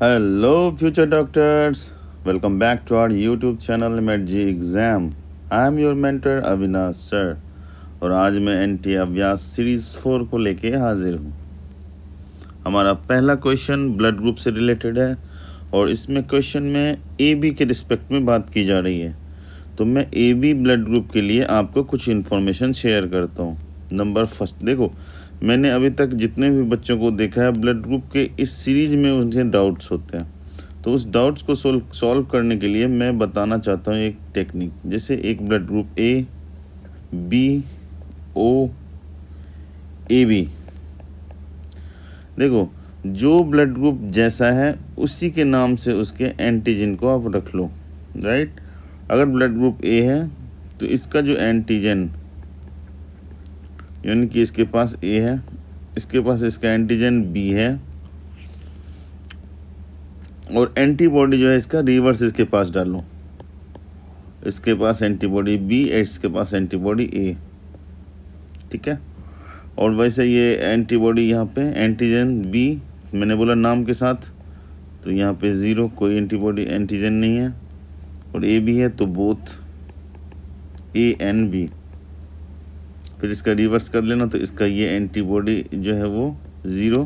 Hello, future doctors. Welcome back to our YouTube channel MedG Exam. I am your mentor Avinash sir और आज मैं NT अभ्यास series 4 को लेके हाजिर हूँ। हमारा पहला क्वेश्चन ब्लड ग्रुप से रिलेटेड है और इसमें क्वेश्चन में AB के रिस्पेक्ट में बात की जा रही है। तो मैं AB ब्लड ग्रुप के लिए आपको कुछ इन्फॉर्मेशन शेयर करता हूँ। नंबर फर्स्ट, देखो मैंने अभी तक जितने भी बच्चों को देखा है ब्लड ग्रुप के, इस सीरीज में उनसे डाउट्स होते हैं। तो उस डाउट्स को सॉल्व करने के लिए मैं बताना चाहता हूँ एक टेक्निक। जैसे एक blood group A, B, O, AB। देखो जो ब्लड ग्रुप जैसा है उसी के नाम से उसके एंटीजन को आप रख लो, राइट। अगर ब्लड ग्रुप A है तो इसका जो एंटीजन, यानी कि इसके पास A है, इसके पास इसका एंटीजन B है और एंटीबॉडी जो है इसका रिवर्स इसके पास डालो। इसके पास एंटीबॉडी B, इसके पास एंटीबॉडी A, ठीक है। और वैसे ये एंटीबॉडी यहाँ पे एंटीजन B मैंने बोला नाम के साथ, तो यहाँ पे 0, कोई एंटीबॉडी एंटीजन नहीं है। और A भी है तो बोथ A एंड B। फिर इसका रिवर्स कर लेना तो इसका ये एंटीबॉडी जो है वो 0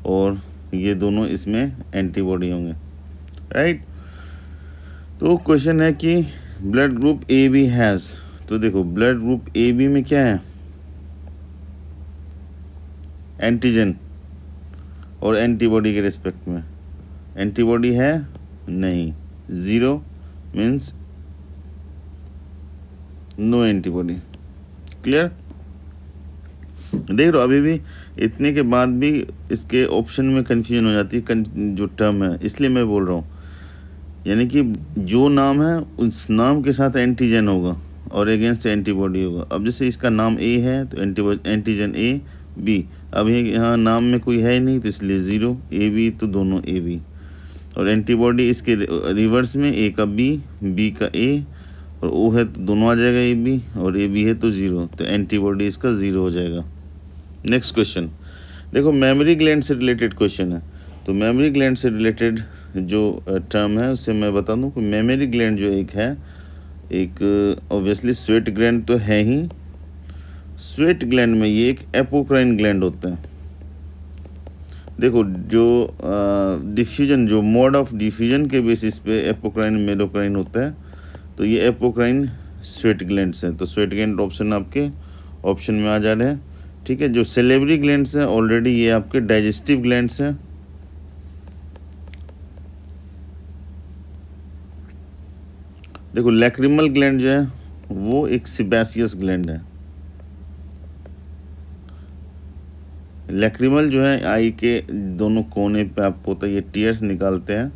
और ये दोनों इसमें एंटीबॉडी होंगे, राइट। तो क्वेश्चन है कि ब्लड ग्रुप AB हैज़, तो देखो ब्लड ग्रुप AB में क्या है, एंटीजन और एंटीबॉडी के रिस्पेक्ट में एंटीबॉडी है नहीं, 0 मीन्स नो एंटीबॉडी। क्लियर। देख लो अभी भी इतने के बाद भी इसके ऑप्शन में कंफ्यूजन हो जाती है जो टर्म है, इसलिए मैं बोल रहा हूँ। यानी कि जो नाम है उस नाम के साथ एंटीजन होगा और अगेंस्ट एंटीबॉडी होगा। अब जैसे इसका नाम A है तो एंटीजन A B, अब यहाँ नाम में कोई है ही नहीं तो इसलिए 0, A B तो दोनों A B। और एंटीबॉडी इसके रिवर्स में A का B, B का A और O है तो दोनों आ जाएगा A B, और A B है तो 0, तो एंटीबॉडी इसका 0 हो जाएगा। नेक्स्ट क्वेश्चन देखो, मेमोरी ग्लैंड से रिलेटेड क्वेश्चन है। तो मेमोरी ग्लैंड से रिलेटेड जो टर्म है उससे मैं बता दूं कि मेमोरी ग्लैंड जो एक है, एक ऑब्वियसली स्वेट ग्लैंड तो है ही। स्वेट ग्लैंड में ये एक एपोक्राइन ग्लैंड होता है। देखो जो डिफ्यूजन, जो मोड ऑफ डिफ्यूजन के बेसिस पे एपोक्राइन मेडोक्राइन होता है, तो ये एपोक्राइन स्वेट ग्लैंड्स हैं। तो स्वेट ग्लैंड ऑप्शन आपके ऑप्शन में आ जा रहे हैं, ठीक है। जो सेलेब्री ग्लैंड्स हैं ऑलरेडी ये आपके डाइजेस्टिव ग्लैंड्स हैं। देखो लैक्रिमल ग्लैंड जो है वो एक सिबेसियस ग्लैंड है। लैक्रिमल जो है आई के दोनों कोने पे आपको होता है, ये टीयर्स निकालते हैं,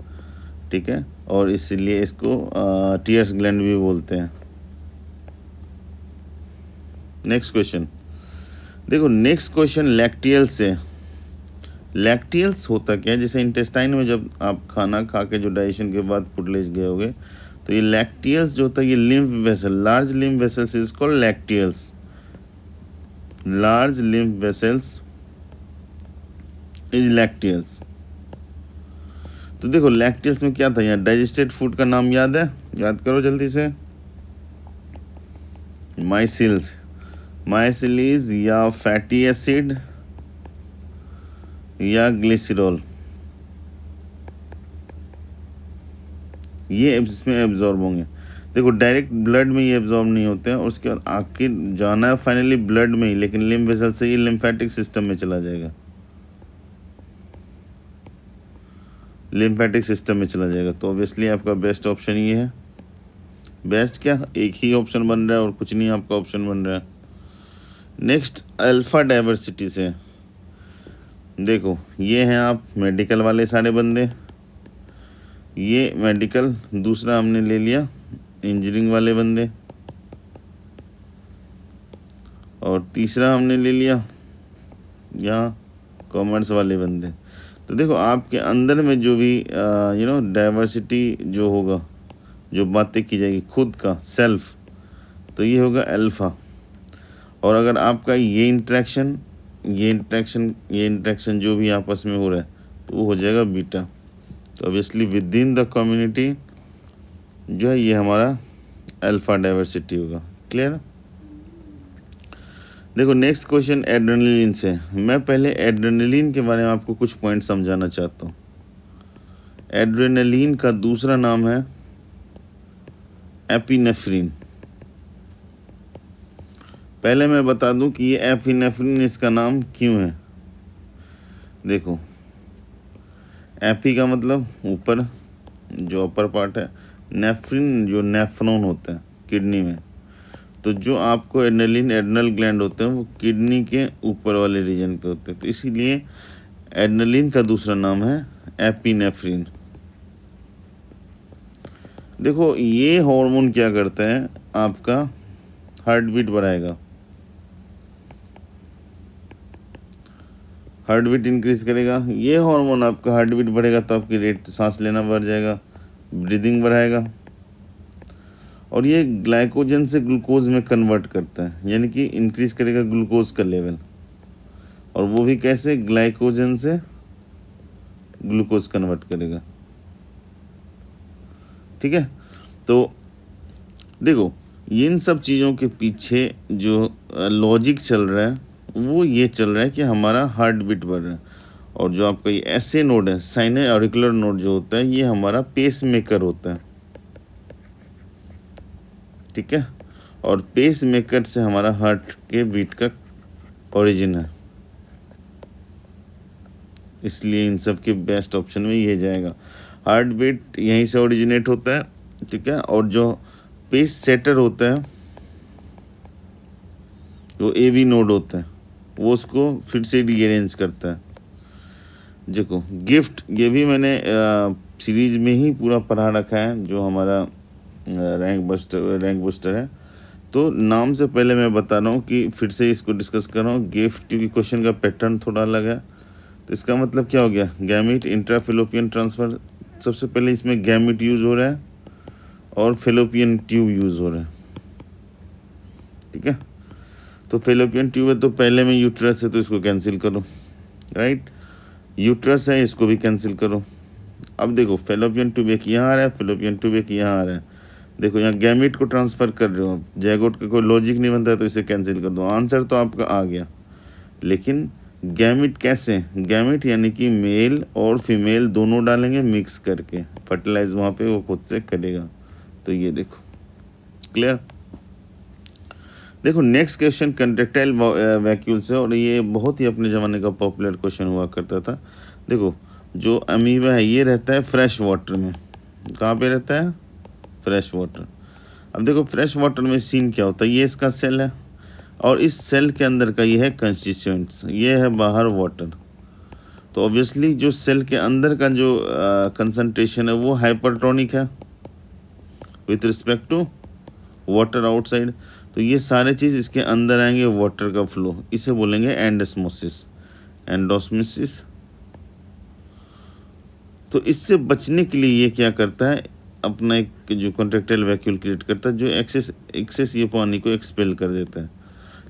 ठीक है, और इसलिए इसको टीयर्स ग्लैंड भी बोलते हैं। नेक्स्ट क्वेश्चन देखो, नेक्स्ट क्वेश्चन लैक्टियल से। लैक्टियल्स होता क्या है, जैसे इंटेस्टाइन में जब आप खाना खा के जो डाइजेशन के बाद फूड ले गए होगे, तो ये लैक्टियल्स जो होता है ये lymph vessel, large lymph vessels is called lacteals. Large lymph vessels is lacteals. तो देखो लैक्टियल्स में क्या था, यहाँ डाइजेस्टेड फूड का नाम याद है, याद करो जल्दी से। माइसिल्स, माइसिलीज या फैटी एसिड या ग्लिसरॉल, ये इसमें एब्जॉर्ब होंगे। देखो डायरेक्ट ब्लड में ये एब्जॉर्ब नहीं होते हैं और उसके बाद आखिर जाना है फाइनली ब्लड में ही, लेकिन लिम्फ वेसल से ये लिम्फेटिक सिस्टम में चला जाएगा, लिम्फेटिक सिस्टम में चला जाएगा। तो ऑब्वियसली आपका बेस्ट ऑप्शन ये है। बेस्ट क्या, एक ही ऑप्शन बन रहा है और कुछ नहीं आपका ऑप्शन बन रहा है। नेक्स्ट अल्फा डाइवर्सिटी से। देखो ये हैं आप मेडिकल वाले सारे बंदे, ये मेडिकल, दूसरा हमने ले लिया इंजीनियरिंग वाले बंदे, और तीसरा हमने ले लिया यहाँ कॉमर्स वाले बंदे। तो देखो आपके अंदर में जो भी डाइवर्सिटी जो होगा, जो बातें की जाएगी खुद का सेल्फ, तो ये होगा अल्फ़ा। और अगर आपका ये इंटरेक्शन जो भी आपस में हो रहा है तो वो हो जाएगा बीटा। तो obviously with in the community जो है ये हमारा अल्फा डाइवर्सिटी होगा। क्लियर? देखो नेक्स्ट क्वेश्चन एड्रेनलिन से। मैं पहले एड्रेनलिन के बारे में आपको कुछ पॉइंट समझाना चाहता हूँ। एड्रेनलिन का दूसरा नाम है एपिनेफ्रिन। पहले मैं बता दूं कि ये एपिनेफ्रिन इसका नाम क्यों है। देखो एपी का मतलब ऊपर, जो अपर पार्ट है, नेफ्रिन जो नेफ्रॉन होता है किडनी में। तो जो आपको एड्रेनलिन एड्रेनल ग्लैंड होते हैं वो किडनी के ऊपर वाले रीजन पे होते हैं, तो इसीलिए एड्रेनलिन का दूसरा नाम है एपिनेफ्रिन। देखो ये हार्मोन क्या करता है, आपका हार्ट बीट बढ़ाएगा, हार्ट बीट इंक्रीज करेगा। ये हार्मोन आपका हार्ट बीट बढ़ेगा तो आपकी रेट सांस लेना बढ़ जाएगा, ब्रीदिंग बढ़ाएगा। और ये ग्लाइकोजन से ग्लूकोज में कन्वर्ट करता है, यानी कि इंक्रीज करेगा ग्लूकोज का लेवल। और वो भी कैसे, ग्लाइकोजन से ग्लूकोज कन्वर्ट करेगा। ठीक है, तो देखो इन सब चीज़ों के पीछे जो लॉजिक चल रहा है वो ये चल रहा है कि हमारा हार्ट बीट बढ़ रहा है। और जो आपका ये ऐसे नोड है, साइनो ऑरिकुलर नोड जो होता है, ये हमारा पेस मेकर होता है। ठीक है, और पेस मेकर से हमारा हार्ट के बीट का ओरिजिन है, इसलिए इन सब के बेस्ट ऑप्शन में ये जाएगा। हार्ट बीट यहीं से ओरिजिनेट होता है। ठीक है, और जो पेस सेटर होता है वो एवी नोड होता है, वो उसको फिर से रीअरेंज करता है। देखो गिफ्ट, ये भी मैंने सीरीज में ही पूरा पढ़ा रखा है, जो हमारा रैंक बूस्टर है। तो नाम से पहले मैं बता रहा हूँ कि फिर से इसको डिस्कस कर रहा हूँ। गिफ्ट, क्योंकि क्वेश्चन का पैटर्न थोड़ा अलग है, तो इसका मतलब क्या हो गया, गैमीट इंट्राफिलोपियन ट्रांसफ़र। सबसे पहले इसमें गैमीट यूज़ हो रहा है और फेलोपियन ट्यूब यूज़ हो रहा है। ठीक है, तो फेलोपियन ट्यूब है तो पहले में यूट्रस है, तो इसको कैंसिल करो। राइट, यूट्रस है, इसको भी कैंसिल करो। अब देखो फेलोपियन ट्यूब एक यहाँ आ रहा है, फेलोपियन ट्यूब एक यहाँ आ रहा है। देखो यहाँ गैमीट को ट्रांसफ़र कर रहे हो, जैगोट का कोई लॉजिक नहीं बनता है, तो इसे कैंसिल कर दो। आंसर तो आपका आ गया, लेकिन गैमीट कैसे, गैमीट यानी कि मेल और फीमेल दोनों डालेंगे मिक्स करके, फर्टिलाइज वहाँ पे वो खुद से करेगा। तो ये देखो, क्लियर? देखो नेक्स्ट क्वेश्चन कंट्रेक्टाइल वैक्यूल से, और ये बहुत ही अपने ज़माने का पॉपुलर क्वेश्चन हुआ करता था। देखो जो अमीबा है ये रहता है फ्रेश वाटर में। कहाँ पे रहता है, फ्रेश वाटर। अब देखो फ्रेश वाटर में सीन क्या होता है, ये इसका सेल है और इस सेल के अंदर का ये है कंस्टिट्यूएंट्स, ये है बाहर वाटर। तो ऑब्वियसली जो सेल के अंदर का जो कंसंट्रेशन है वो हाइपरटोनिक है with respect to water outside. तो ये सारे चीज़ इसके अंदर आएंगे, वाटर का फ्लो, इसे बोलेंगे एंडोस्मोसिस, एंडोस्मोसिस। तो इससे बचने के लिए ये क्या करता है, अपना एक जो कॉन्ट्रैक्टाइल वैक्यूल क्रिएट करता है, जो एक्सेस ये पानी को एक्सपेल कर देता है।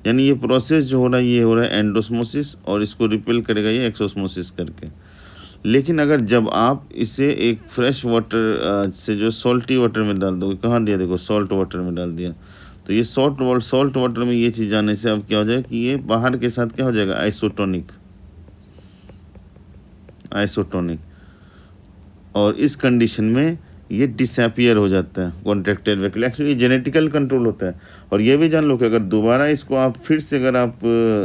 यानी ये प्रोसेस जो हो रहा है ये हो रहा है एंडोस्मोसिस, और इसको रिपेल करेगा ये एक्सोस्मोसिस करके। लेकिन अगर जब आप इसे एक फ्रेश वाटर से जो सॉल्टी वाटर में डाल दोगे, कहाँ दिया, देखो सॉल्ट वाटर में डाल दिया, तो ये सॉल्ट वाटर में ये चीज़ जाने से अब क्या हो जाएगा कि ये बाहर के साथ क्या हो जाएगा, आइसोटोनिक। और इस कंडीशन में ये डिसअपियर हो जाता है contractile vacuole. Actually genetical control होता है। और ये भी जान लो कि अगर दोबारा इसको आप फिर से अगर आप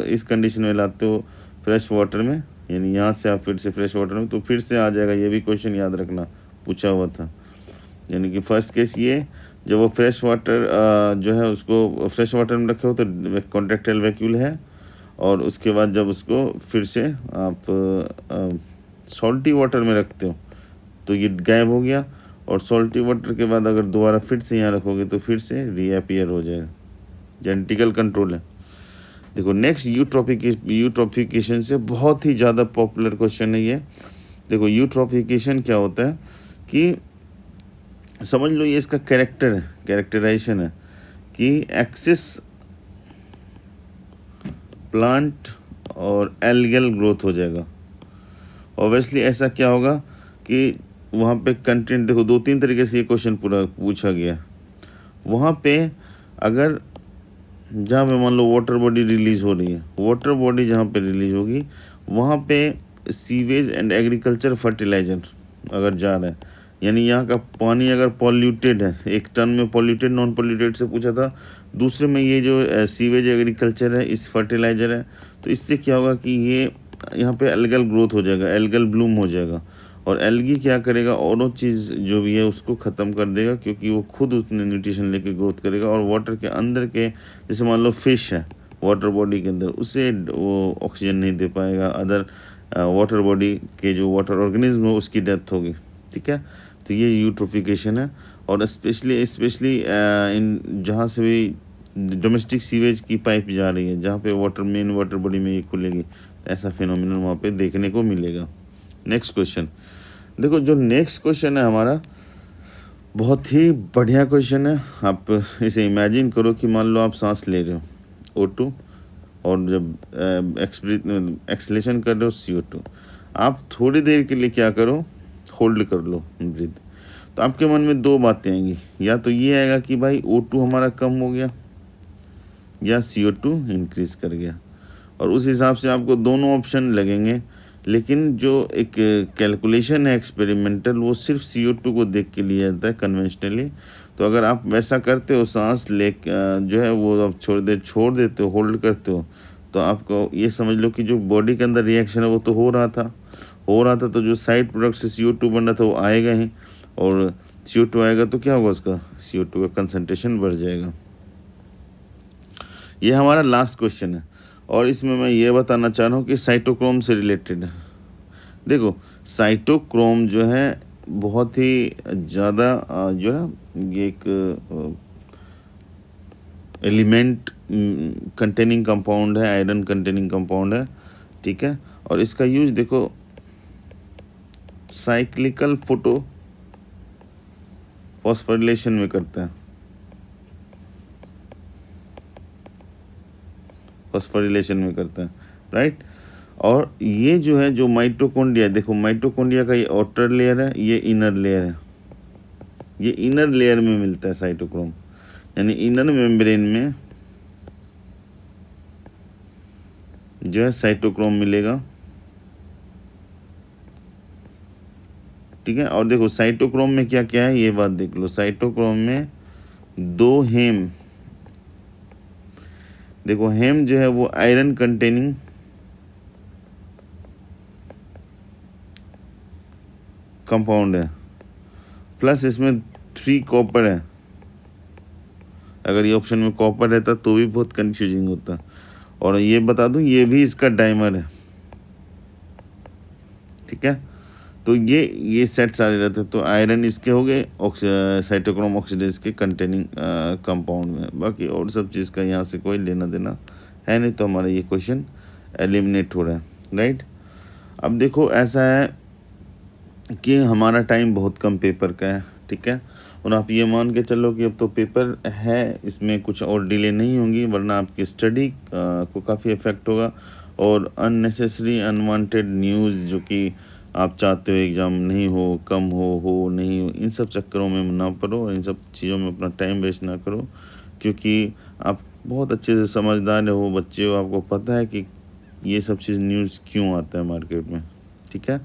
इस कंडीशन में लाते हो फ्रेश वाटर में, यानी यहाँ से आप फिर से फ्रेश वाटर में, तो फिर से आ जाएगा। ये भी क्वेश्चन याद रखना, पूछा हुआ था। यानी कि फर्स्ट केस ये, जब वो फ्रेश वाटर जो है उसको फ्रेश वाटर में रखे हो तो कॉन्ट्रैक्टाइल वैक्यूल है, और उसके बाद जब उसको फिर से आप सॉल्टी वाटर में रखते हो तो ये गायब हो गया, और सॉल्टी वाटर के बाद अगर दोबारा फिर से यहाँ रखोगे तो फिर से रीअपियर हो जाएगा। जेनेटिकल कंट्रोल है। देखो नेक्स्ट यूट्रोफिकेशन से बहुत ही ज़्यादा पॉपुलर क्वेश्चन है ये। देखो यूट्रोफिकेशन क्या होता है कि समझ लो ये इसका कैरेक्टराइजेशन है कि एक्सेस प्लांट और एल्गल ग्रोथ हो जाएगा। ऑब्वियसली ऐसा क्या होगा कि वहाँ पे कंटेंट देखो, 2-3 तरीके से ये क्वेश्चन पूरा पूछा गया। वहाँ पे अगर जहाँ पे मान लो वाटर बॉडी रिलीज़ हो रही है, वाटर बॉडी जहाँ पे रिलीज़ होगी वहाँ पे सीवेज एंड एग्रीकल्चर फर्टिलाइज़र अगर जा रहा है, यानी यहाँ का पानी अगर पॉल्यूटेड है, एक टर्म में पॉल्यूटेड नॉन पॉल्यूटेड से पूछा था, दूसरे में ये जो सीवेज एग्रीकल्चर है, इस फर्टिलाइज़र है, तो इससे क्या होगा कि ये यहाँ पे एल्गल ग्रोथ हो जाएगा, एल्गल ब्लूम हो जाएगा, और एल्गी क्या करेगा, और चीज़ जो भी है उसको ख़त्म कर देगा, क्योंकि वो खुद उसने न्यूट्रिशन लेके ग्रोथ करेगा। और वाटर के अंदर के, जैसे मान लो फिश है वाटर बॉडी के अंदर, उसे वो ऑक्सीजन नहीं दे पाएगा, अदर वाटर बॉडी के जो वाटर ऑर्गेनिज्म हो उसकी डेथ होगी। ठीक है, तो ये यूट्रोफिकेशन है। और स्पेशली इन जहाँ से भी डोमेस्टिक सीवेज की पाइप जा रही है, जहाँ पे मेन वाटर बॉडी में ये खुलेगी, ऐसा फिनोमिनल वहाँ पे देखने को मिलेगा। नेक्स्ट क्वेश्चन देखो, जो नेक्स्ट क्वेश्चन है हमारा बहुत ही बढ़िया क्वेश्चन है। आप इसे इमेजिन करो कि मान लो आप सांस ले रहे हो O2, और जब एक्सलेशन कर रहे हो CO2, आप थोड़ी देर के लिए क्या करो, होल्ड कर लो ब्रीथ। तो आपके मन में दो बातें आएंगी, या तो ये आएगा कि भाई O2 हमारा कम हो गया, या CO2 इंक्रीज़ कर गया, और उस हिसाब से आपको दोनों ऑप्शन लगेंगे। लेकिन जो एक कैलकुलेशन है एक्सपेरिमेंटल, वो सिर्फ CO2 को देख के लिया जाता है कन्वेंशनली। तो अगर आप वैसा करते हो, सांस ले जो है वो आप छोड़ देते हो, होल्ड करते हो, तो आपको ये समझ लो कि जो बॉडी के अंदर रिएक्शन है वो तो हो रहा था, तो जो साइड प्रोडक्ट से CO2 बन रहा था वो आएगा ही, और CO2 आएगा तो क्या होगा, उसका CO2 का कंसनट्रेशन बढ़ जाएगा। ये हमारा लास्ट क्वेश्चन है, और इसमें मैं ये बताना चाह रहा हूँ कि साइटोक्रोम से रिलेटेड है। देखो, साइटोक्रोम जो है बहुत ही ज़्यादा जो है ये एक एलिमेंट कंटेनिंग कंपाउंड है, आयरन कंटेनिंग कंपाउंड है। ठीक है, और इसका यूज देखो साइक्लिकल फोटो फॉस्फोरिलेशन में करता है, फॉस्फोरिलेशन में करता है, राइट। और ये जो है जो माइटोकॉन्ड्रिया, देखो माइटोकॉन्ड्रिया का ये आउटर लेयर है, ये इनर लेयर है, ये इनर लेयर में मिलता है साइटोक्रोम, यानी इनर मेम्ब्रेन में जो है साइटोक्रोम मिलेगा। ठीक है, और देखो साइटोक्रोम में क्या क्या है ये बात देख लो। साइटोक्रोम में दो हेम, देखो हेम जो है वो आयरन कंटेनिंग कंपाउंड है, प्लस इसमें 3 कॉपर है। अगर ये ऑप्शन में कॉपर रहता तो भी बहुत कंफ्यूजिंग होता। और ये बता दूं, ये भी इसका डाइमर है। ठीक है, तो ये सेट सारे रहते, तो आयरन इसके हो गए, साइटोक्रोम ऑक्सीडेज के कंटेनिंग कंपाउंड में। बाकी और सब चीज़ का यहाँ से कोई लेना देना है नहीं, तो हमारा ये क्वेश्चन एलिमिनेट हो रहा है, राइट। अब देखो ऐसा है कि हमारा टाइम बहुत कम पेपर का है। ठीक है, और आप ये मान के चलो कि अब तो पेपर है, इसमें कुछ और डिले नहीं होंगी, वरना आपकी स्टडी को काफ़ी इफ़ेक्ट होगा। और अननेसेसरी अनवांटेड न्यूज़ जो कि आप चाहते हो एग्ज़ाम नहीं हो, कम हो नहीं हो, इन सब चक्करों में ना पड़ो, और इन सब चीज़ों में अपना टाइम वेस्ट ना करो, क्योंकि आप बहुत अच्छे से समझदार हो, बच्चे हो, आपको पता है कि ये सब चीज़ न्यूज़ क्यों आता है मार्केट में। ठीक है,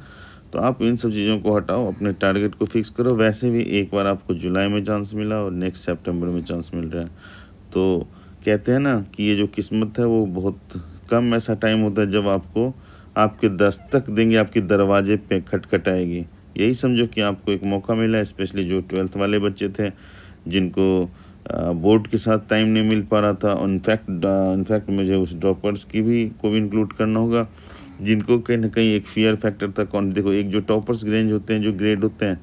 तो आप इन सब चीज़ों को हटाओ, अपने टारगेट को फिक्स करो। वैसे भी एक बार आपको जुलाई में चांस मिला और नेक्स्ट सितंबर में चांस मिल रहा है, तो कहते हैं ना कि ये जो किस्मत है वो बहुत कम ऐसा टाइम होता है जब आपको आपके दस्तक देंगे, आपके दरवाजे पे खटखटाएगी। यही समझो कि आपको एक मौका मिला है, स्पेशली जो 12th वाले बच्चे थे जिनको बोर्ड के साथ टाइम नहीं मिल पा रहा था। इनफैक्ट मुझे उस ड्रॉपर्स की भी को भी इंक्लूड करना होगा, जिनको कहीं ना कहीं एक फियर फैक्टर था। देखो, एक जो टॉपर्स रेंज होते हैं, जो ग्रेड होते हैं,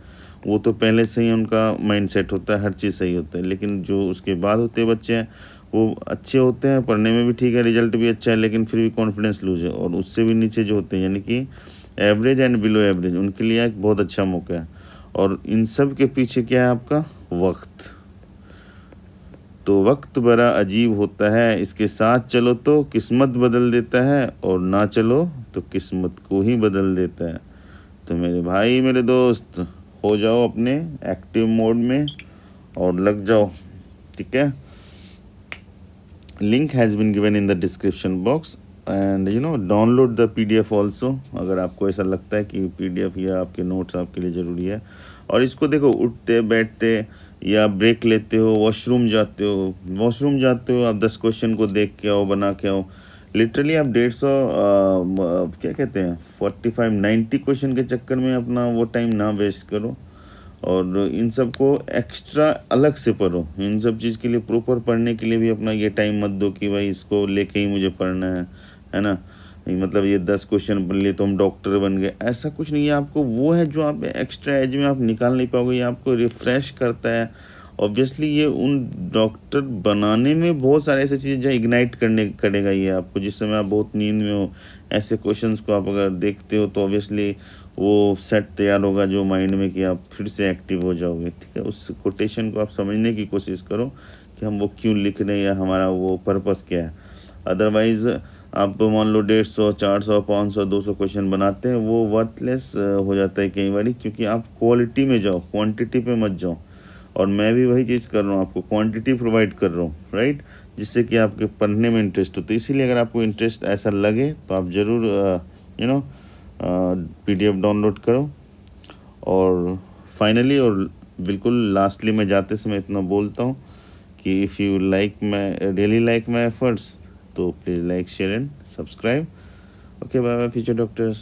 वो तो पहले से ही उनका माइंड सेट होता है, हर चीज़ सही होता है। लेकिन जो उसके बाद होते बच्चे हैं वो अच्छे होते हैं, पढ़ने में भी ठीक है, रिजल्ट भी अच्छा है, लेकिन फिर भी कॉन्फिडेंस लूज है। और उससे भी नीचे जो होते हैं, यानी कि एवरेज एंड बिलो एवरेज, उनके लिए एक बहुत अच्छा मौका है। और इन सब के पीछे क्या है, आपका वक्त। तो वक्त बड़ा अजीब होता है, इसके साथ चलो तो किस्मत बदल देता है, और ना चलो तो किस्मत को ही बदल देता है। तो मेरे भाई, मेरे दोस्त, हो जाओ अपने एक्टिव मोड में और लग जाओ, ठीक है। Link has been given in the description box and download the PDF also, अगर आपको ऐसा लगता है कि PDF या आपके नोट्स आपके लिए ज़रूरी है। और इसको देखो, उठते बैठते या ब्रेक लेते हो, वॉशरूम जाते हो आप 10 क्वेश्चन को देख के आओ, बना के आओ। लिटरली आप 150 क्या कहते हैं 45-90 क्वेश्चन के चक्कर में अपना वो टाइम ना वेस्ट करो। और इन सब को एक्स्ट्रा अलग से पढ़ो, इन सब चीज़ के लिए प्रॉपर पढ़ने के लिए भी अपना ये टाइम मत दो कि भाई इसको लेके ही मुझे पढ़ना है ना। मतलब ये 10 क्वेश्चन पढ़ लिए तो हम डॉक्टर बन गए, ऐसा कुछ नहीं है। आपको वो है जो आप एक्स्ट्रा एज में आप निकाल नहीं पाओगे, ये आपको रिफ़्रेश करता है। ऑब्वियसली ये उन डॉक्टर बनाने में बहुत सारे ऐसे चीज़ें जो इग्नाइट करने करेगा ये आपको, जिस समय आप बहुत नींद में हो, ऐसे क्वेश्चंस को आप अगर देखते हो तो ऑब्वियसली वो सेट तैयार होगा जो माइंड में कि आप फिर से एक्टिव हो जाओगे, ठीक है। उस कोटेशन को आप समझने की कोशिश करो कि हम वो क्यों लिख रहे हैं या हमारा वो पर्पस क्या है। अदरवाइज़ आप मान लो 150, 400, 500, 200 क्वेश्चन बनाते हैं, वो वर्थलेस हो जाता है कई बार, क्योंकि आप क्वालिटी में जाओ, क्वांटिटी पे मत जाओ। और मैं भी वही चीज़ कर रहा हूँ, आपको क्वांटिटी प्रोवाइड कर रहा हूँ, राइट, जिससे कि आपके पढ़ने में इंटरेस्ट हो। तो इसीलिए अगर आपको इंटरेस्ट ऐसा लगे तो आप ज़रूर PDF डाउनलोड करो। और फाइनली और बिल्कुल लास्टली मैं जाते समय इतना बोलता हूँ कि if you really like my efforts तो please like, share and subscribe. Okay, bye bye future doctors.